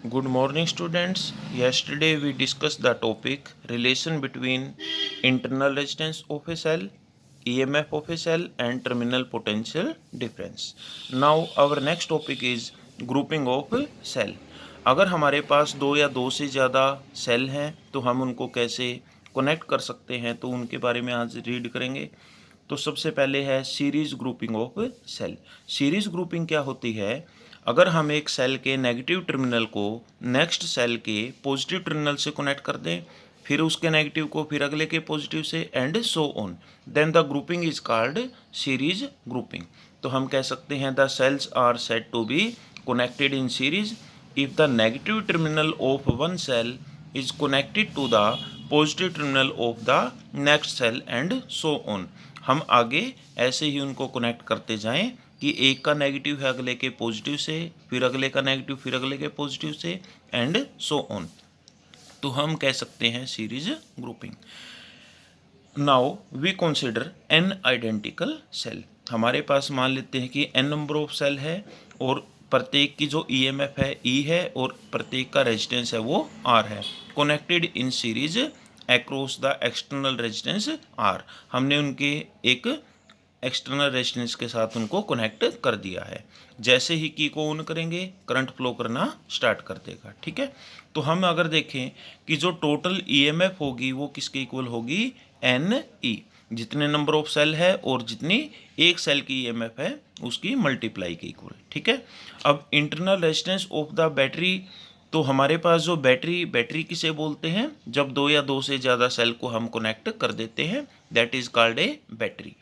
Good morning, students. Yesterday we discussed the topic relation between internal resistance of a cell, EMF of a cell, and terminal potential difference. Now our next topic is grouping of cell. अगर हमारे पास दो या दो से ज़्यादा cell हैं तो हम उनको कैसे कनेक्ट कर सकते हैं, तो उनके बारे में आज रीड करेंगे। तो सबसे पहले है series grouping of cell. Series grouping क्या होती है? अगर हम एक सेल के नेगेटिव टर्मिनल को नेक्स्ट सेल के पॉजिटिव टर्मिनल से कनेक्ट कर दें, फिर उसके नेगेटिव को फिर अगले के पॉजिटिव से, and so on, then the grouping is called series grouping. तो हम कह सकते हैं the cells are said to be connected in series if the negative terminal of one cell is connected to the positive terminal of the next cell and so on। हम आगे ऐसे ही उनको connect करते जाएं कि एक का नेगेटिव है अगले के पॉजिटिव से, फिर अगले का नेगेटिव फिर अगले के पॉजिटिव से, एंड सो ऑन। तो हम कह सकते हैं series grouping. Now we consider an identical cell. हमारे पास मान लेते हैं कि एन नंबर ऑफ सेल है और प्रत्येक की जो ईएमएफ है ई है और प्रत्येक का रेजिस्टेंस है वो आर है, connected in series across the external resistance are. हमने उनके एक एक्सटर्नल रेजिस्टेंस के साथ उनको कनेक्ट कर दिया है। जैसे ही की को ऑन करेंगे करंट फ्लो करना स्टार्ट कर देगा। ठीक है, तो हम अगर देखें कि जो टोटल ईएमएफ होगी वो किसके इक्वल होगी? N E. जितने नंबर ऑफ सेल है और जितनी एक सेल की ईएमएफ है उसकी मल्टीप्लाई के इक्वल। ठीक है, अब internal resistance of the battery. तो हमारे पास जो बैटरी किसे बोलते हैं? जब दो या दो से ज़्यादा सेल को हम कनेक्ट कर देते हैं, that is called a battery.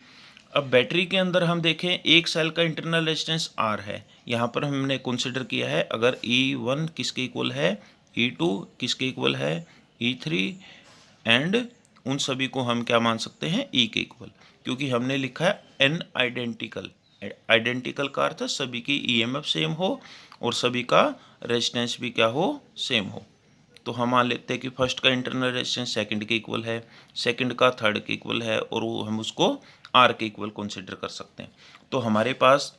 अब बैटरी के अंदर हम देखें एक सेल का इंटरनल रेजिस्टेंस आर है। यहाँ पर हमने कंसिडर किया है अगर E1 किसके इक्वल है, E2 किसके इक्वल है, E3, एंड उन सभी को हम क्या मान सकते हैं? E के इक्वल, क्योंकि हमने लिखा है एन आइडेंटिकल। आइडेंटिकल का अर्थ सभी की ईएमएफ सेम हो और सभी का रेजिस्टेंस भी क्या हो? सेम हो। तो हम मान लेते हैं कि फर्स्ट का इंटरनल रेजिस्टेंस सेकंड के इक्वल है, सेकंड का थर्ड के इक्वल है, और वो हम उसको आर के इक्वल कंसिडर कर सकते हैं। तो हमारे पास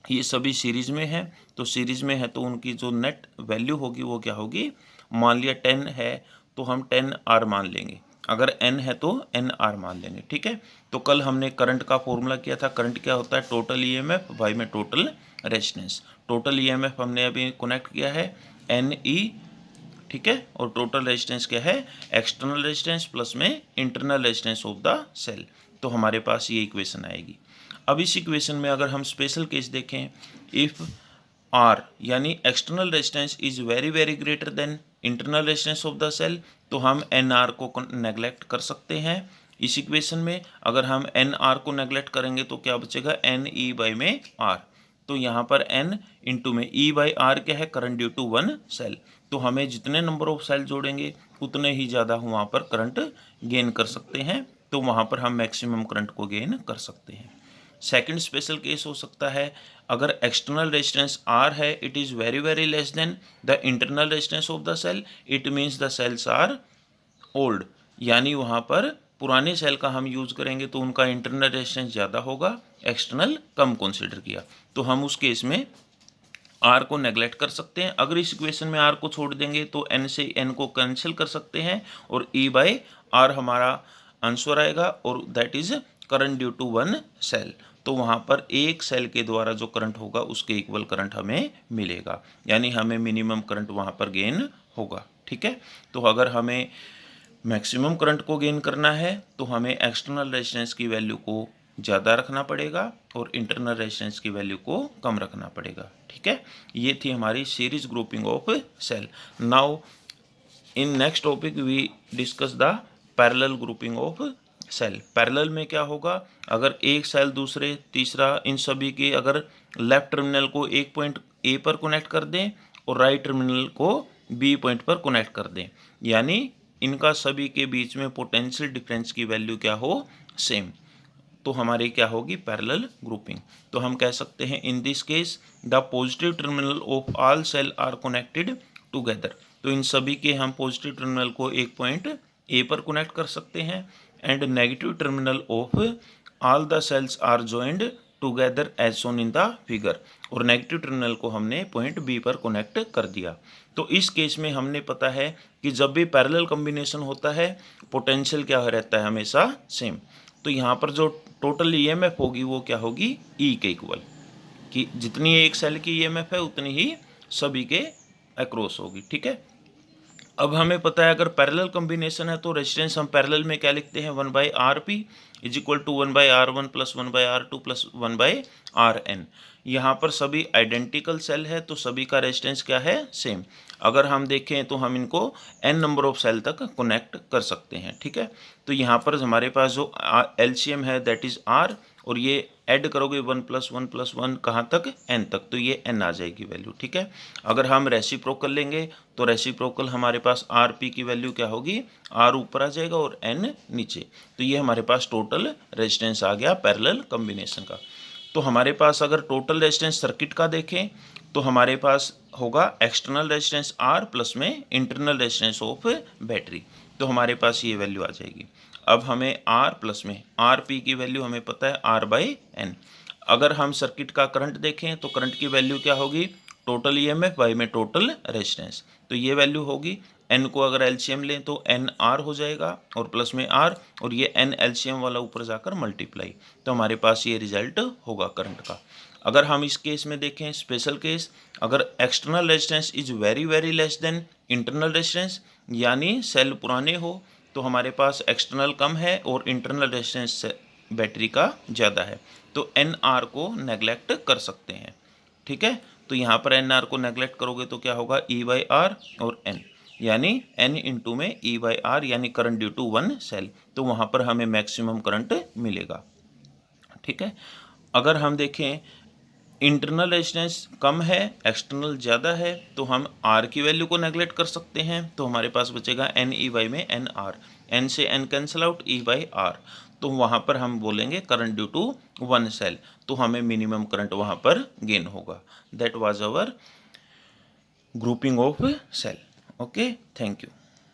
ये सभी सीरीज में है, तो सीरीज में है तो उनकी जो नेट वैल्यू होगी वो क्या होगी? मान लिया 10 है तो हम 10 आर मान लेंगे, अगर n है तो n आर मान लेंगे। ठीक है, तो कल हमने करंट का फॉर्मूला किया था। करंट क्या होता है? टोटल ईएमएफ बाई में टोटल रेजिस्टेंस। टोटल ईएमएफ हमने अभी कनेक्ट किया है एन ई। ठीक है, और टोटल रेजिस्टेंस क्या है? एक्सटर्नल रेजिस्टेंस प्लस में internal resistance of the cell. तो हमारे पास ये इक्वेशन आएगी। अब इस इक्वेशन में अगर हम स्पेशल केस देखें, इफ आर यानी external resistance is very very greater than internal resistance of the cell, तो हम एन आर को नेग्लेक्ट कर सकते हैं। इस इक्वेशन में अगर हम एन आर को नेग्लेक्ट करेंगे तो क्या बचेगा? एन ई बाई में आर। तो यहाँ पर एन इंटू में ई बाई आर क्या है? Current due to one cell. तो हमें जितने नंबर ऑफ सेल जोड़ेंगे उतने ही ज़्यादा वहाँ पर करंट गेन कर सकते हैं, तो वहाँ पर हम मैक्सिमम करंट को गेन कर सकते हैं। सेकंड स्पेशल केस हो सकता है अगर एक्सटर्नल रेजिस्टेंस आर है, it is very very less than the internal resistance of the cell, it means the cells are old. यानी वहाँ पर पुराने सेल का हम यूज़ करेंगे तो उनका इंटरनल रेजिस्टेंस ज़्यादा होगा, एक्सटर्नल कम कंसिडर किया, तो हम उस केस में आर को नेग्लेक्ट कर सकते हैं। अगर इस इक्वेशन में आर को छोड़ देंगे तो एन से एन को कैंसिल कर सकते हैं और ई बाई आर हमारा आंसर आएगा, और that is current due to one cell. तो वहाँ पर एक सेल के द्वारा जो करंट होगा उसके इक्वल करंट हमें मिलेगा, यानी हमें मिनिमम करंट वहाँ पर गेन होगा। ठीक है, तो अगर हमें मैक्सिमम करंट को गेन करना है तो हमें एक्सटर्नल रेजिस्टेंस की वैल्यू को ज़्यादा रखना पड़ेगा और इंटरनल रेजिस्टेंस की वैल्यू को कम रखना पड़ेगा। ठीक है, ये थी हमारी series grouping of cell. Now in next topic we discuss the parallel grouping of cell. Parallel में क्या होगा? अगर एक सेल दूसरे तीसरा इन सभी के अगर लेफ्ट टर्मिनल को एक पॉइंट ए पर कनेक्ट कर दें और राइट टर्मिनल को बी पॉइंट पर कनेक्ट कर दें, यानी इनका सभी के बीच में पोटेंशियल डिफरेंस की वैल्यू क्या हो? सेम, तो हमारी क्या होगी? Parallel grouping. तो हम कह सकते हैं in this case the positive terminal of all cell are connected together. तो इन सभी के हम पॉजिटिव टर्मिनल को एक पॉइंट ए पर कनेक्ट कर सकते हैं, and negative terminal of all the cells are joined together as shown in the figure, और नेगेटिव टर्मिनल को हमने पॉइंट बी पर कनेक्ट कर दिया। तो इस केस में हमने पता है कि जब भी पैरेलल कॉम्बिनेशन होता है पोटेंशियल क्या रहता है, हमेशा सेम। तो यहाँ पर जो टोटल ईएमएफ होगी वो क्या होगी, ई के इक्वल, कि जितनी एक सेल की ईएमएफ है उतनी ही सभी के अक्रॉस होगी। ठीक है, अब हमें पता है अगर पैरेलल कॉम्बिनेशन है तो रेजिस्टेंस हम पैरेलल में क्या लिखते हैं, 1/RP is equal to 1/R1 plus 1/R2 plus 1/RN। यहाँ पर सभी आइडेंटिकल सेल है तो सभी का रेजिस्टेंस क्या है, सेम। अगर हम देखें तो हम इनको n नंबर ऑफ सेल तक कनेक्ट कर सकते हैं। ठीक है, तो यहाँ पर हमारे पास जो LCM है दैट इज R, और ये ऐड करोगे 1 + 1 + 1 कहाँ तक, n तक, तो ये n आ जाएगी वैल्यू। ठीक है, अगर हम रेसिप्रोकल लेंगे तो रेसिप्रोकल हमारे पास RP की वैल्यू क्या होगी, R ऊपर आ जाएगा और n नीचे। तो ये हमारे पास टोटल रेजिस्टेंस आ गया पैरेलल कॉम्बिनेशन का। तो हमारे पास अगर टोटल रेजिस्टेंस सर्किट का देखें तो हमारे पास होगा एक्सटर्नल रेजिस्टेंस R प्लस में इंटरनल रेजिस्टेंस ऑफ बैटरी, तो हमारे पास ये वैल्यू आ जाएगी। अब हमें R प्लस में RP की वैल्यू हमें पता है R/N। अगर हम सर्किट का करंट देखें तो करंट की वैल्यू क्या होगी, टोटल ईएमएफ बाई में टोटल रेजिस्टेंस, तो ये वैल्यू होगी। n को अगर एलसीएम लें तो NR हो जाएगा और प्लस में R, और ये n एलसीएम वाला ऊपर जाकर मल्टीप्लाई, तो हमारे पास ये रिजल्ट होगा करंट का। अगर हम इस केस में देखें स्पेशल केस, अगर external resistance is very very less then internal resistance, यानी सेल पुराने हो तो हमारे पास एक्सटर्नल कम है और इंटरनल रेजिस्टेंस बैटरी का ज़्यादा है, तो NR को नेगलेक्ट कर सकते हैं। ठीक है, तो यहाँ पर NR को नेगलेक्ट करोगे तो क्या होगा, E/R और N, यानी N इंटू में E/R, यानी current due to one cell, तो वहाँ पर हमें मैक्सिमम करंट मिलेगा। ठीक है, अगर हम देखें इंटरनल रेजिस्टेंस कम है एक्सटर्नल ज़्यादा है तो हम R की वैल्यू को नेगलेक्ट कर सकते हैं, तो हमारे पास बचेगा NE/ में NR, N से N कैंसिल आउट, E/R, तो वहाँ पर हम बोलेंगे current due to one cell, तो हमें मिनिमम करंट वहाँ पर गेन होगा। That was our grouping of cell. Okay, thank you.